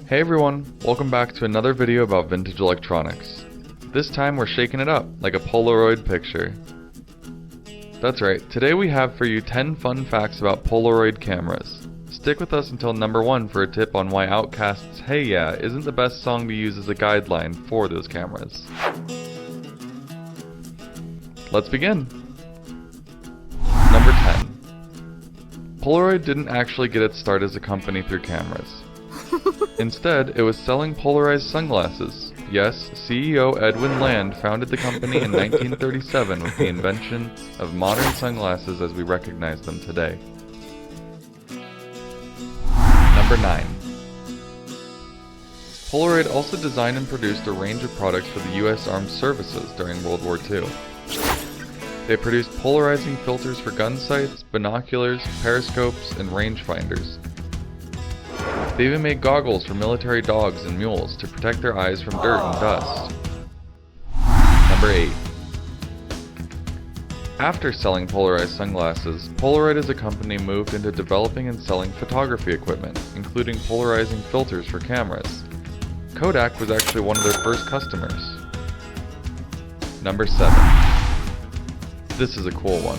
Hey everyone, welcome back to another video about vintage electronics. This time we're shaking it up, like a Polaroid picture. That's right, today we have for you 10 fun facts about Polaroid cameras. Stick with us until number 1 for a tip on why Outkast's Hey Yeah isn't the best song to use as a guideline for those cameras. Let's begin! Number 10. Polaroid didn't actually get its start as a company through cameras. Instead, it was selling polarized sunglasses. Yes, CEO Edwin Land founded the company in 1937 with the invention of modern sunglasses as we recognize them today. Number 9. Polaroid also designed and produced a range of products for the US Armed Services during World War II. They produced polarizing filters for gun sights, binoculars, periscopes, and rangefinders. They even made goggles for military dogs and mules to protect their eyes from dirt and dust. Number 8. After selling polarized sunglasses, Polaroid as a company moved into developing and selling photography equipment, including polarizing filters for cameras. Kodak was actually one of their first customers. Number 7. This is a cool one.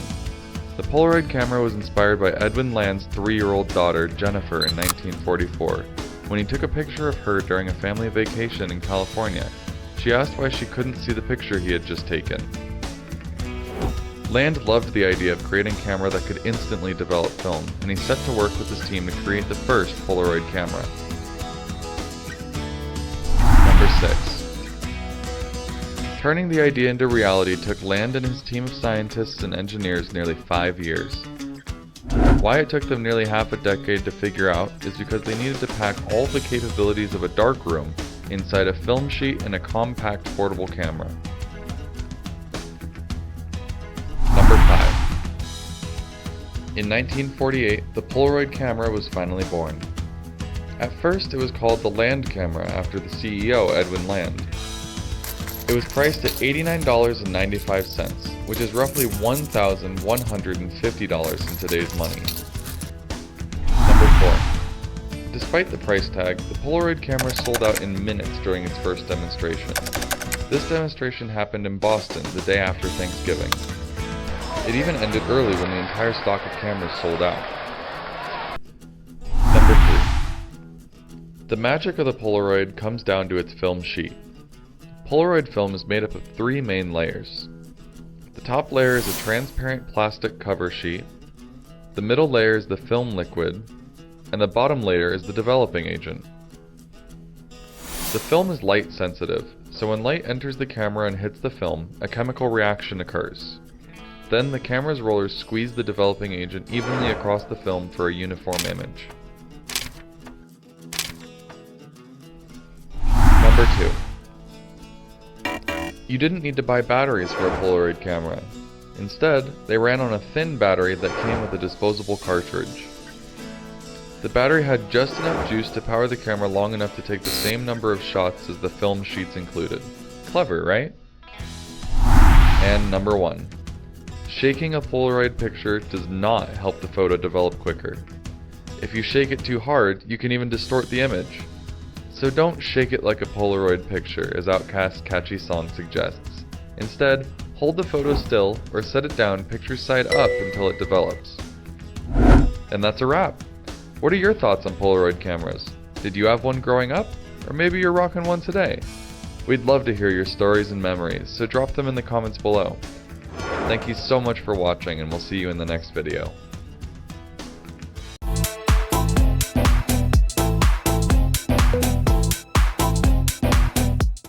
The Polaroid camera was inspired by Edwin Land's 3-year-old daughter, Jennifer, in 1944. When he took a picture of her during a family vacation in California, she asked why she couldn't see the picture he had just taken. Land loved the idea of creating a camera that could instantly develop film, and he set to work with his team to create the first Polaroid camera. Number 6. Turning the idea into reality took Land and his team of scientists and engineers nearly 5 years. Why it took them nearly half a decade to figure out is because they needed to pack all the capabilities of a darkroom inside a film sheet and a compact portable camera. Number 5. In 1948, the Polaroid camera was finally born. At first, it was called the Land camera after the CEO, Edwin Land. It was priced at $89.95, which is roughly $1,150 in today's money. Number 4. Despite the price tag, the Polaroid camera sold out in minutes during its first demonstration. This demonstration happened in Boston the day after Thanksgiving. It even ended early when the entire stock of cameras sold out. Number 3. The magic of the Polaroid comes down to its film sheet. Polaroid film is made up of 3 main layers. The top layer is a transparent plastic cover sheet, the middle layer is the film liquid, and the bottom layer is the developing agent. The film is light sensitive, so when light enters the camera and hits the film, a chemical reaction occurs. Then the camera's rollers squeeze the developing agent evenly across the film for a uniform image. Number 2. You didn't need to buy batteries for a Polaroid camera. Instead, they ran on a thin battery that came with a disposable cartridge. The battery had just enough juice to power the camera long enough to take the same number of shots as the film sheets included. Clever, right? And number 1. Shaking a Polaroid picture does not help the photo develop quicker. If you shake it too hard, you can even distort the image. So don't shake it like a Polaroid picture, as Outkast's catchy song suggests. Instead, hold the photo still or set it down picture side up until it develops. And that's a wrap! What are your thoughts on Polaroid cameras? Did you have one growing up? Or maybe you're rocking one today? We'd love to hear your stories and memories, so drop them in the comments below. Thank you so much for watching, and we'll see you in the next video.